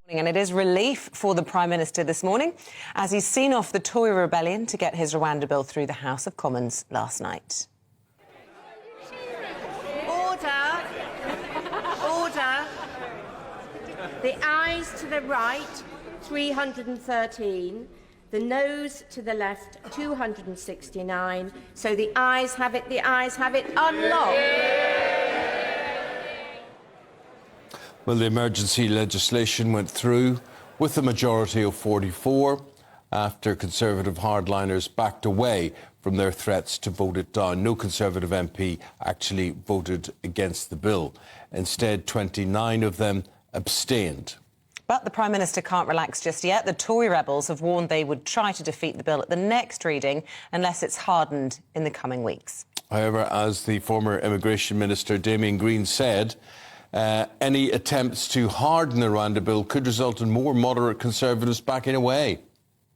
And it is relief for the Prime Minister this morning as he's seen off the Tory rebellion to get his Rwanda bill through the House of Commons last night. Order. Order. The ayes to the right, 313. The noes to the left, 269. So the ayes have it, the ayes have it. Unlocked. Well, the emergency legislation went through with a majority of 44 after Conservative hardliners backed away from their threats to vote it down. No Conservative MP actually voted against the bill. Instead, 29 of them abstained. But the Prime Minister can't relax just yet. The Tory rebels have warned they would try to defeat the bill at the next reading unless it's hardened in the coming weeks. However, as the former Immigration Minister Damien Green said, any attempts to harden the Rwanda bill could result in more moderate Conservatives backing away.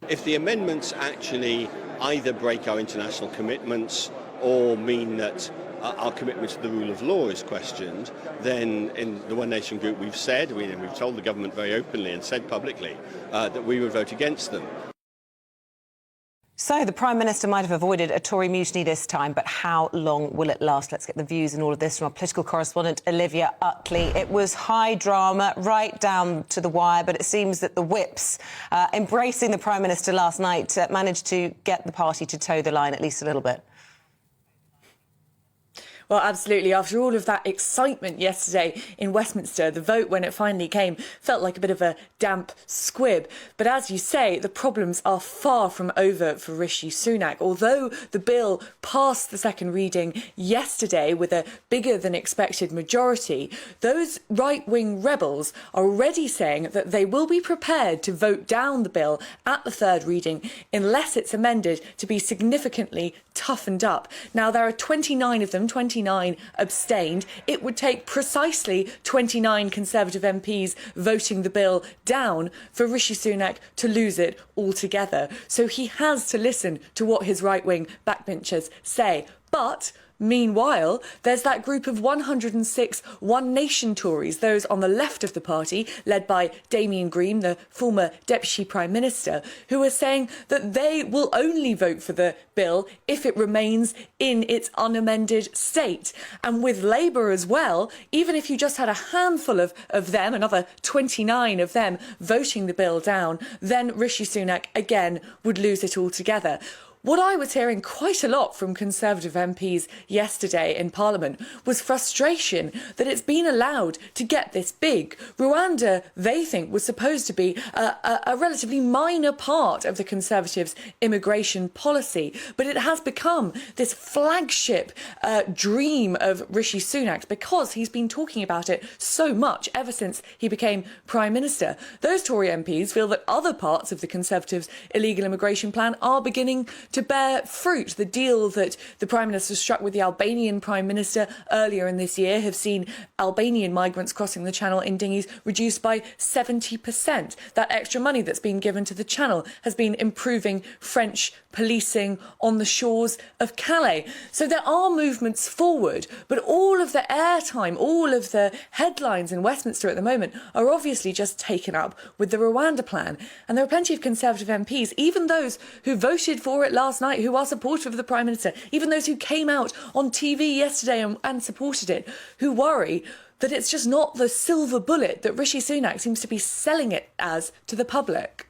If the amendments actually either break our international commitments or mean that our commitment to the rule of law is questioned, then in the One Nation group we've said, we've told the government very openly and said publicly that we would vote against them. So the Prime Minister might have avoided a Tory mutiny this time, but how long will it last? Let's get the views and all of this from our political correspondent, Olivia Utley. It was high drama right down to the wire, but it seems that the whips embracing the Prime Minister last night managed to get the party to toe the line at least a little bit. Well, absolutely. After all of that excitement yesterday in Westminster, the vote, when it finally came, felt like a bit of a damp squib. But as you say, the problems are far from over for Rishi Sunak. Although the bill passed the second reading yesterday with a bigger than expected majority, those right-wing rebels are already saying that they will be prepared to vote down the bill at the third reading unless it's amended to be significantly toughened up. Now, there are 29 of them, 29 abstained. It would take precisely 29 Conservative MPs voting the bill down for Rishi Sunak to lose it altogether. So he has to listen to what his right-wing backbenchers say. But meanwhile, there's that group of 106 One Nation Tories, those on the left of the party, led by Damien Green, the former Deputy Prime Minister, who are saying that they will only vote for the bill if it remains in its unamended state. And with Labour as well, even if you just had a handful of them, another 29 of them, voting the bill down, then Rishi Sunak again would lose it altogether. What I was hearing quite a lot from Conservative MPs yesterday in Parliament was frustration that it's been allowed to get this big. Rwanda, they think, was supposed to be a relatively minor part of the Conservatives' immigration policy, but it has become this flagship dream of Rishi Sunak because he's been talking about it so much ever since he became Prime Minister. Those Tory MPs feel that other parts of the Conservatives' illegal immigration plan are beginning to bear fruit. The deal that the Prime Minister struck with the Albanian Prime Minister earlier in this year have seen Albanian migrants crossing the Channel in dinghies reduced by 70%. That extra money that's been given to the Channel has been improving French policing on the shores of Calais. So there are movements forward, but all of the airtime, all of the headlines in Westminster at the moment are obviously just taken up with the Rwanda plan. And there are plenty of Conservative MPs, even those who voted for it last night, who are supportive of the Prime Minister, even those who came out on TV yesterday and supported it, who worry that it's just not the silver bullet that Rishi Sunak seems to be selling it as to the public.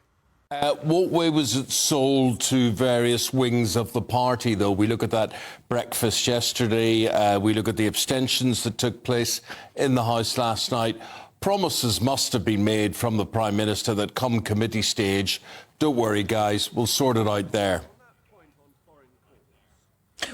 What way was it sold to various wings of the party, though? We look at that breakfast yesterday, we look at the abstentions that took place in the House last night. Promises must have been made from the Prime Minister that come committee stage, don't worry, guys, we'll sort it out there.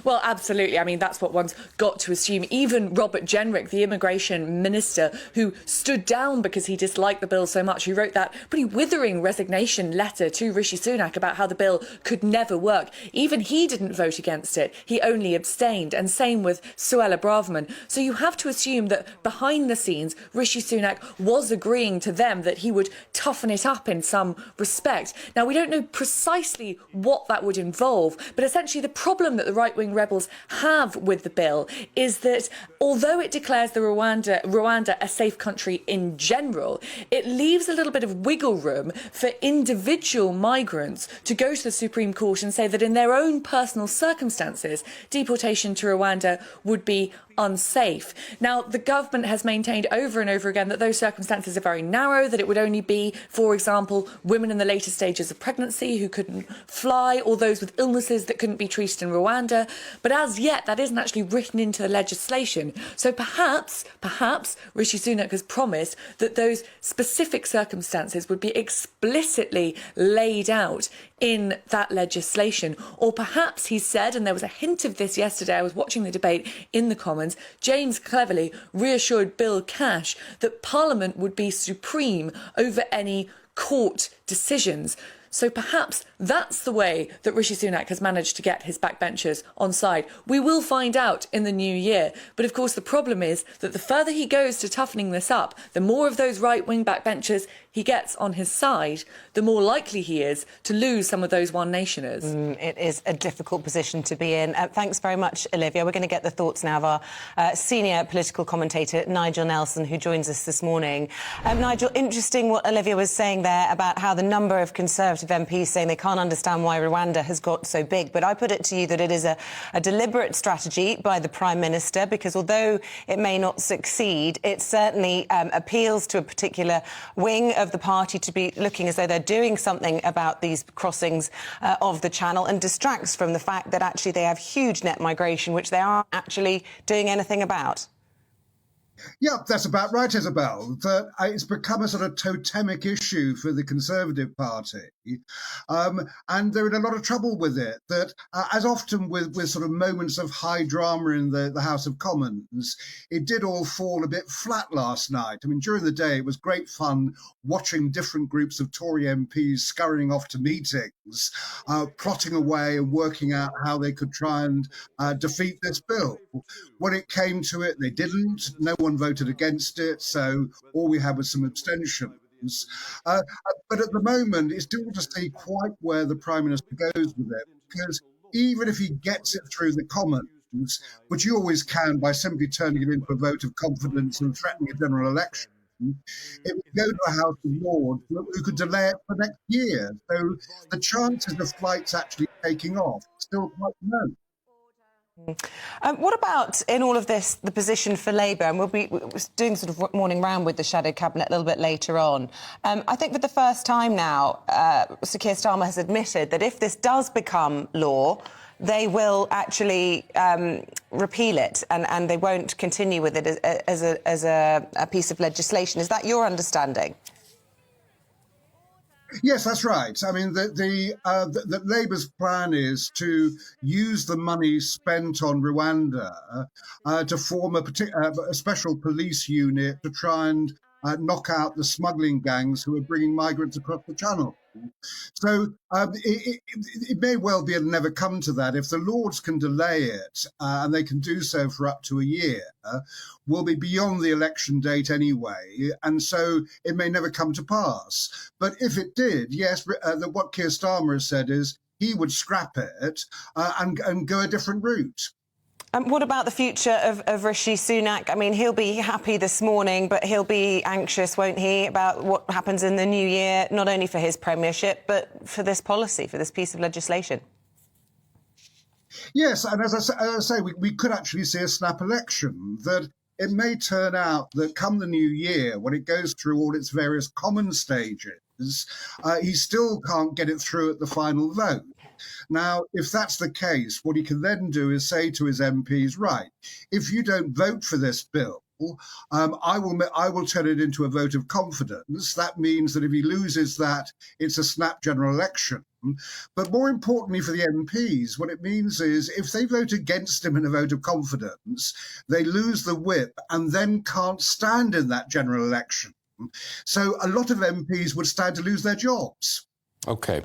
Well, absolutely. I mean, that's what one's got to assume. Even Robert Jenrick, the immigration minister, who stood down because he disliked the bill so much, who wrote that pretty withering resignation letter to Rishi Sunak about how the bill could never work, even he didn't vote against it. He only abstained. And same with Suella Braverman. So you have to assume that behind the scenes, Rishi Sunak was agreeing to them that he would toughen it up in some respect. Now, we don't know precisely what that would involve, but essentially the problem that the right right-wing rebels have with the bill is that although it declares the Rwanda a safe country in general, it leaves a little bit of wiggle room for individual migrants to go to the Supreme Court and say that in their own personal circumstances, deportation to Rwanda would be unsafe. Now, the government has maintained over and over again that those circumstances are very narrow, that it would only be, for example, women in the later stages of pregnancy who couldn't fly, or those with illnesses that couldn't be treated in Rwanda. But as yet, that isn't actually written into the legislation. So perhaps Rishi Sunak has promised that those specific circumstances would be explicitly laid out in that legislation. Or perhaps he said, and there was a hint of this yesterday, I was watching the debate in the Commons, James cleverly reassured Bill Cash that Parliament would be supreme over any court decisions. So perhaps that's the way that Rishi Sunak has managed to get his backbenchers on side. We will find out in the new year. But of course, the problem is that the further he goes to toughening this up, the more of those right-wing backbenchers he gets on his side, the more likely he is to lose some of those One Nationers. It is a difficult position to be in. Thanks very much, Olivia. We're going to get the thoughts now of our senior political commentator, Nigel Nelson, who joins us this morning. Nigel, interesting what Olivia was saying there about how the number of Conservative MPs saying they can't understand why Rwanda has got so big. But I put it to you that it is a deliberate strategy by the Prime Minister, because although it may not succeed, it certainly appeals to a particular wing of the party to be looking as though they're doing something about these crossings of the Channel, and distracts from the fact that actually they have huge net migration, which they aren't actually doing anything about. Yeah, that's about right, Isabel. That it's become a sort of totemic issue for the Conservative Party, and they're in a lot of trouble with it. That as often with sort of moments of high drama in the House of Commons, it did all fall a bit flat last night. I mean, during the day, it was great fun watching different groups of Tory MPs scurrying off to meetings, plotting away and working out how they could try and defeat this bill. When it came to it, they didn't. No one voted against it, so all we had was some abstentions. But at the moment, it's difficult to see quite where the Prime Minister goes with it, because even if he gets it through the Commons, which you always can by simply turning it into a vote of confidence and threatening a general election, it would go to a House of Lords who could delay it for next year. So the chances of flights actually taking off still quite low. What about, in all of this, the position for Labour? And we'll be doing sort of morning round with the Shadow Cabinet a little bit later on. I think for the first time now, Sir Keir Starmer has admitted that if this does become law, they will actually repeal it and they won't continue with it as a piece of legislation. Is that your understanding? Yes, that's right. I mean, the Labour's plan is to use the money spent on Rwanda to form a special police unit to try and knock out the smuggling gangs who are bringing migrants across the Channel. So it may well be it'll never come to that. If the Lords can delay it, and they can do so for up to a year, we'll be beyond the election date anyway, and so it may never come to pass. But if it did, yes, what Keir Starmer has said is he would scrap it and go a different route. What about the future of Rishi Sunak? I mean, he'll be happy this morning, but he'll be anxious, won't he, about what happens in the new year, not only for his premiership, but for this policy, for this piece of legislation? Yes, and as I say, we could actually see a snap election, that it may turn out that come the new year, when it goes through all its various common stages, he still can't get it through at the final vote. Now, if that's the case, what he can then do is say to his MPs, right, if you don't vote for this bill, I will turn it into a vote of confidence. That means that if he loses that, it's a snap general election. But more importantly for the MPs, what it means is if they vote against him in a vote of confidence, they lose the whip and then can't stand in that general election. So a lot of MPs would stand to lose their jobs. OK.